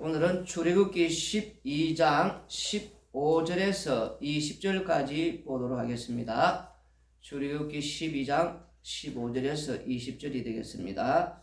오늘은 출애굽기 12장 15절에서 20절까지 보도록 하겠습니다. 출애굽기 12장 15절에서 20절이 되겠습니다.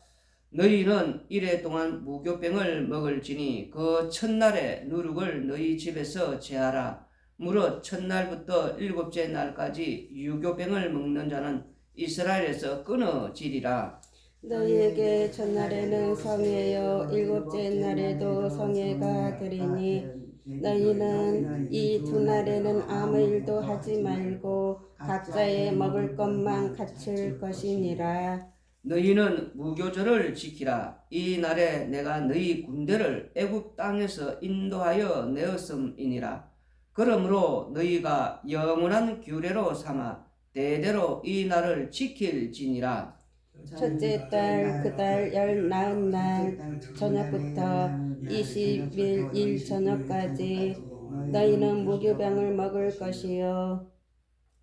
너희는 이래 동안 무교병을 먹을지니 그 첫날에 누룩을 너희 집에서 제하라. 무릇 첫날부터 일곱째 날까지 유교병을 먹는 자는 이스라엘에서 끊어지리라. 너희에게 첫날에는 성회요 일곱째 날에도 성회가 되리니 너희는 이 두 날에는 아무 일도 하지 말고 각자의 먹을 것만 갖출 것이니라. 너희는 무교절을 지키라. 이 날에 내가 너희 군대를 애굽 땅에서 인도하여 내었음이니라. 그러므로 너희가 영원한 규례로 삼아 대대로 이 날을 지킬지니라. 첫째 달 그 달 19날 저녁부터 20일 일 저녁까지 너희는 무교병을 먹을 것이요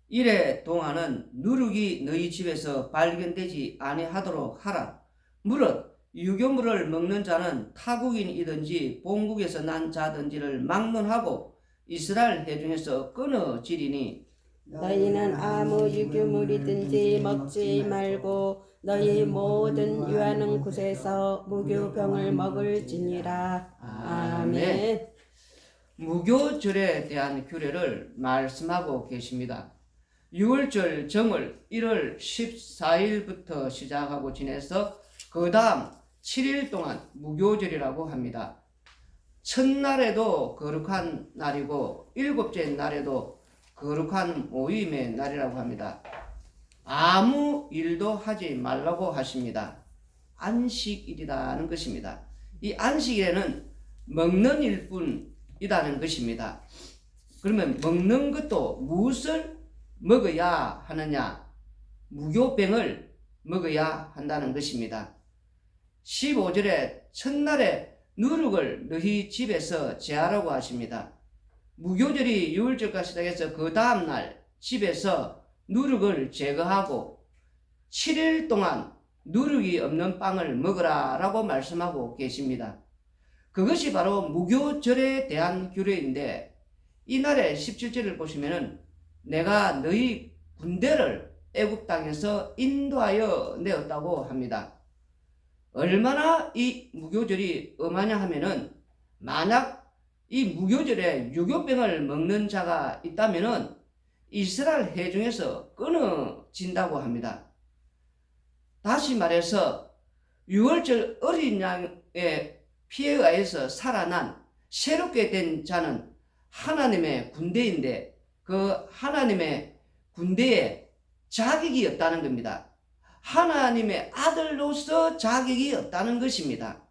이래 동안은 누룩이 너희 집에서 발견되지 아니하도록 하라. 무릇 유교물을 먹는 자는 타국인이든지 본국에서 난 자든지를 막론하고 이스라엘 회중에서 끊어지리니 너희는 아무 유교물이든지 먹지 말고 너희 모든 유하는 곳에서 무교병을 먹을지니라. 아멘. 무교절에 대한 규례를 말씀하고 계십니다. 6월절 정을 1월 14일부터 시작하고 지내서 그 다음 7일 동안 무교절이라고 합니다. 첫날에도 거룩한 날이고 일곱째 날에도 거룩한 모임의 날이라고 합니다. 아무 일도 하지 말라고 하십니다. 안식일이라는 것입니다. 이 안식일에는 먹는 일뿐이라는 것입니다. 그러면 먹는 것도 무엇을 먹어야 하느냐? 무교병을 먹어야 한다는 것입니다. 15절에 첫날에 누룩을 너희 집에서 제하라고 하십니다. 무교절이 6월절까지 시작해서 그 다음날 집에서 누룩을 제거하고 7일 동안 누룩이 없는 빵을 먹으라 라고 말씀하고 계십니다. 그것이 바로 무교절에 대한 규례인데 이날의 17절을 보시면은 내가 너희 군대를 애굽 땅에서 인도하여 내었다고 합니다. 얼마나 이 무교절이 엄하냐 하면은 만약 이 무교절에 유교병을 먹는 자가 있다면은 이스라엘 회중에서 끊어진다고 합니다. 다시 말해서 6월절 어린 양의 피에 의해서 살아난 새롭게 된 자는 하나님의 군대인데 그 하나님의 군대에 자격이 없다는 겁니다. 하나님의 아들로서 자격이 없다는 것입니다.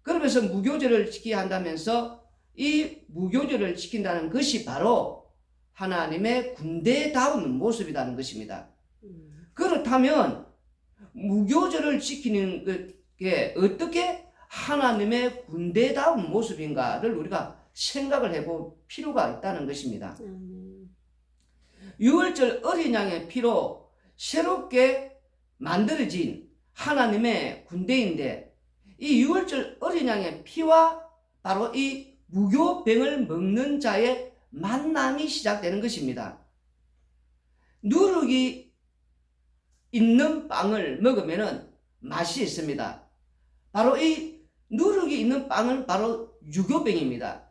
그러면서 무교절을 지켜야 한다면서 이 무교절을 지킨다는 것이 바로 하나님의 군대다운 모습이라는 것입니다. 그렇다면 무교절을 지키는 게 어떻게 하나님의 군대다운 모습인가를 우리가 생각을 해볼 필요가 있다는 것입니다. 6월절 어린 양의 피로 새롭게 만들어진 하나님의 군대인데 이 6월절 어린 양의 피와 바로 이 무교병을 먹는 자의 만남이 시작되는 것입니다. 누룩이 있는 빵을 먹으면 맛이 있습니다. 바로 이 누룩이 있는 빵은 바로 유교병입니다.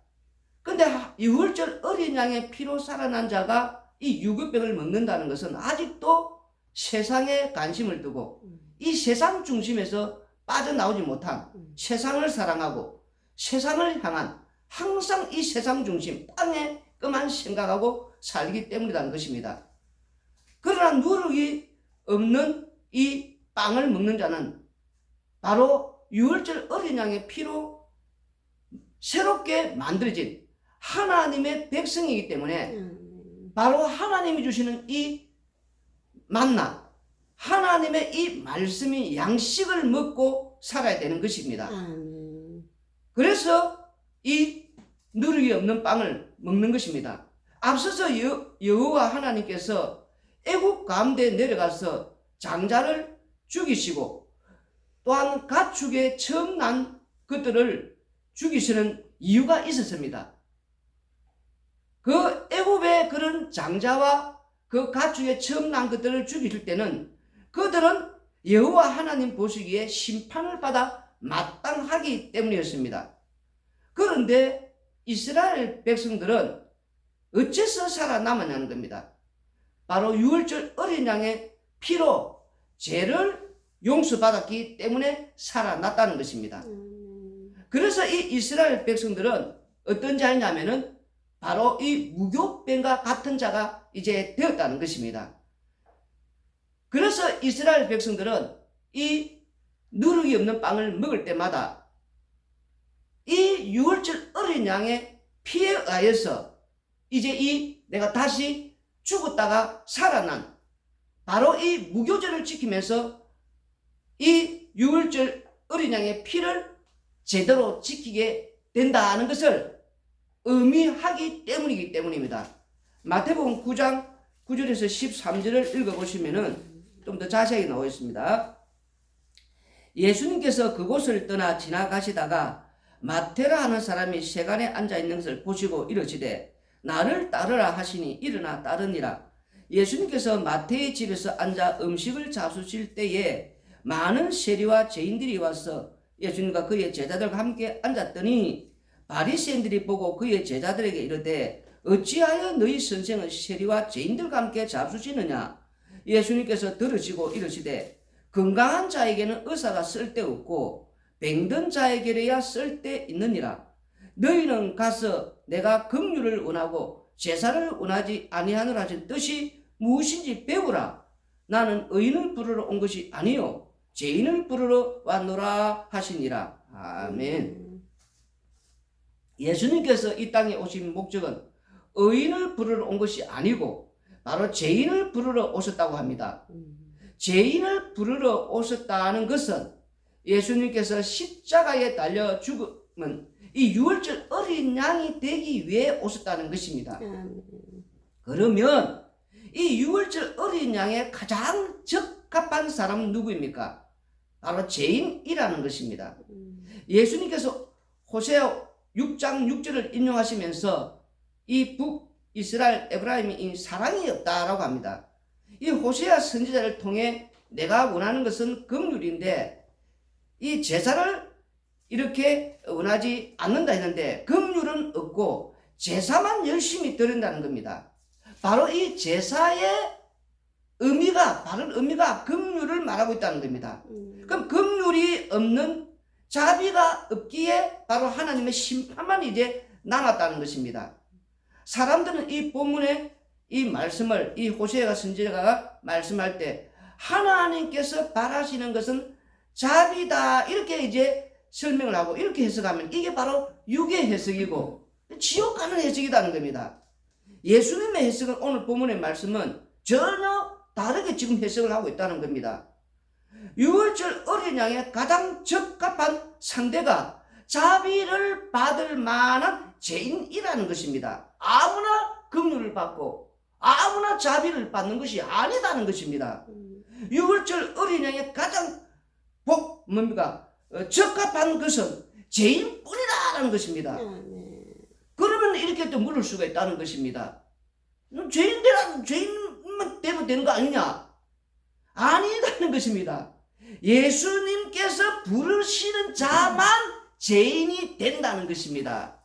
근데 6월절 어린 양의 피로 살아난 자가 이 유교병을 먹는다는 것은 아직도 세상에 관심을 두고 이 세상 중심에서 빠져나오지 못한 세상을 사랑하고 세상을 향한 항상 이 세상 중심 땅에 그만 생각하고 살기 때문이라는 것입니다. 그러나 누룩이 없는 이 빵을 먹는 자는 바로 6월절 어린 양의 피로 새롭게 만들어진 하나님의 백성이기 때문에 바로 하나님이 주시는 이 만나 하나님의 이 말씀이 양식을 먹고 살아야 되는 것입니다. 그래서 이 누룩이 없는 빵을 먹는 것입니다. 앞서서 여호와 하나님께서 애굽 가운데 내려가서 장자를 죽이시고 또한 가축의 처음 난 것들을 죽이시는 이유가 있었습니다. 그 애굽의 그런 장자와 그 가축에 처음 난 것들을 죽이실 때는 그들은 여호와 하나님 보시기에 심판을 받아 마땅하기 때문이었습니다. 그런데 이스라엘 백성들은 어째서 살아남았냐는 겁니다. 바로 유월절 어린 양의 피로 죄를 용서받았기 때문에 살아났다는 것입니다. 그래서 이 이스라엘 백성들은 어떤 자이냐면은 바로 이 무교병과 같은 자가 이제 되었다는 것입니다. 그래서 이스라엘 백성들은 이 누룩이 없는 빵을 먹을 때마다 이 유월절 어린 양의 피에 의해서 이제 이 내가 다시 죽었다가 살아난 바로 이 무교절을 지키면서 이 유월절 어린 양의 피를 제대로 지키게 된다는 것을 의미하기 때문이기 때문입니다. 마태복음 9장 9절에서 13절을 읽어보시면은 좀 더 자세하게 나와 있습니다. 예수님께서 그곳을 떠나 지나가시다가 마태라 하는 사람이 세간에 앉아 있는 것을 보시고 이르시되 나를 따르라 하시니 일어나 따르니라. 예수님께서 마태의 집에서 앉아 음식을 잡수실 때에 많은 세리와 죄인들이 와서 예수님과 그의 제자들과 함께 앉았더니 바리새인들이 보고 그의 제자들에게 이르되 어찌하여 너희 선생은 세리와 죄인들과 함께 잡수시느냐. 예수님께서 들으시고 이르시되 건강한 자에게는 의사가 쓸데없고 병든 자에게야 쓸데있느니라. 너희는 가서 내가 긍휼을 원하고 제사를 원하지 아니하노라 하신 뜻이 무엇인지 배우라. 나는 의인을 부르러 온 것이 아니요 죄인을 부르러 왔노라 하시니라. 아멘. 예수님께서 이 땅에 오신 목적은 의인을 부르러 온 것이 아니고 바로 죄인을 부르러 오셨다고 합니다. 죄인을 부르러 오셨다는 것은 예수님께서 십자가에 달려 죽으면 이 유월절 어린 양이 되기 위해 오셨다는 것입니다. 그러면 이 유월절 어린 양의 가장 적합한 사람은 누구입니까? 바로 죄인이라는 것입니다. 예수님께서 호세아 6장 6절을 인용하시면서 이 북이스라엘 에브라임이 사랑이 없다라고 합니다. 이 호세아 선지자를 통해 내가 원하는 것은 긍휼인데 이 제사를 이렇게 원하지 않는다 했는데 긍휼은 없고 제사만 열심히 드린다는 겁니다. 바로 이 제사의 의미가 바른 의미가 긍휼을 말하고 있다는 겁니다. 그럼 긍휼이 없는 자비가 없기에 바로 하나님의 심판만 이제 남았다는 것입니다. 사람들은 이 본문의 이 말씀을 이 호세아 선지자가 말씀할 때 하나님께서 바라시는 것은 자비다 이렇게 이제 설명을 하고 이렇게 해석하면 이게 바로 육의 해석이고 지옥 가는 해석이라는 겁니다. 예수님의 해석은 오늘 본문의 말씀은 전혀 다르게 지금 해석을 하고 있다는 겁니다. 유월절 어린 양의 가장 적합한 상대가 자비를 받을 만한 죄인이라는 것입니다. 아무나 긍휼을 받고 아무나 자비를 받는 것이 아니다는 것입니다. 유월절 어린 양의 가장 뭡니까? 적합한 것은 죄인뿐이다라는 것입니다. 그러면 이렇게 또 물을 수가 있다는 것입니다. 죄인만 되면 되는 거 아니냐? 아니다는 것입니다. 예수님께서 부르시는 자만 죄인이 된다는 것입니다.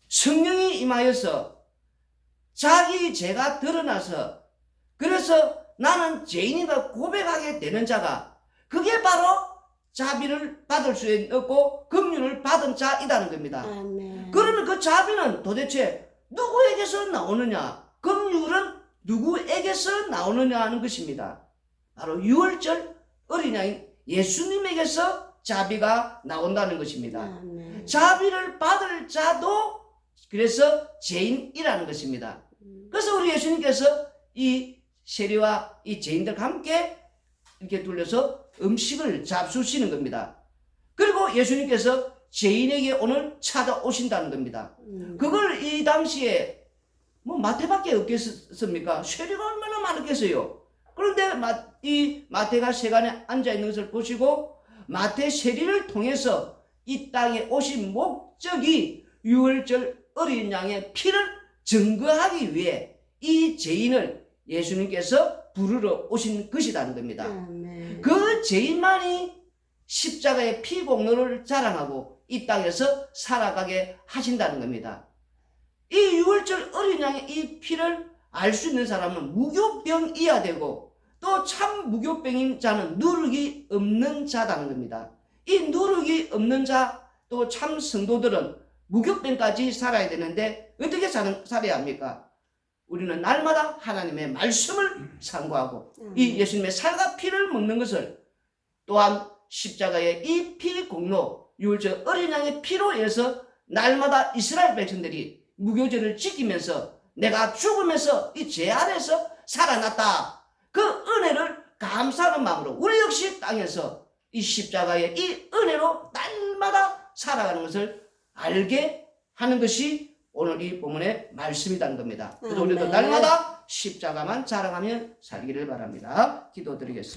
성령이 임하여서 자기 죄가 드러나서 그래서 나는 죄인이다 고백하게 되는 자가 그게 바로 자비를 받을 수 있고 긍휼을 받은 자이다는 겁니다. 아멘. 그러면 그 자비는 도대체 누구에게서 나오느냐? 긍휼은 누구에게서 나오느냐 하는 것입니다. 바로 유월절 어린 양인 예수님에게서 자비가 나온다는 것입니다. 아멘. 자비를 받을 자도 그래서 죄인이라는 것입니다. 그래서 우리 예수님께서 이 세리와 이 죄인들과 함께 이렇게 둘러서 음식을 잡수시는 겁니다. 그리고 예수님께서 죄인에게 오늘 찾아오신다는 겁니다. 그걸 이 당시에 뭐 마태밖에 없겠습니까? 세리가 얼마나 많았겠어요. 그런데 이 마태가 세간에 앉아 있는 것을 보시고 마태 세리를 통해서 이 땅에 오신 목적이 유월절 어린 양의 피를 증거하기 위해 이 죄인을 예수님께서 부르러 오신 것이라는 겁니다. 아멘. 그 죄인만이 십자가의 피 공로를 자랑하고 이 땅에서 살아가게 하신다는 겁니다. 이 유월절 어린 양의 이 피를 알 수 있는 사람은 무교병이어야 되고 또 참 무교병인 자는 누룩이 없는 자라는 겁니다. 이 누룩이 없는 자 또 참 성도들은 무교병까지 살아야 되는데 어떻게 살아야 합니까? 우리는 날마다 하나님의 말씀을 상고하고 이 예수님의 살과 피를 먹는 것을 또한 십자가의 이 피 공로 유월절 어린 양의 피로 인해서 날마다 이스라엘 백성들이 무교절을 지키면서 내가 죽으면서 이 죄 아래서 살아났다. 그 은혜를 감사하는 마음으로 우리 역시 땅에서 이 십자가의 이 은혜로 날마다 살아가는 것을 알게 하는 것이 오늘 이 본문의 말씀이라는 겁니다. 그래서 우리도 아멘. 날마다 십자가만 자랑하며 살기를 바랍니다. 기도드리겠습니다.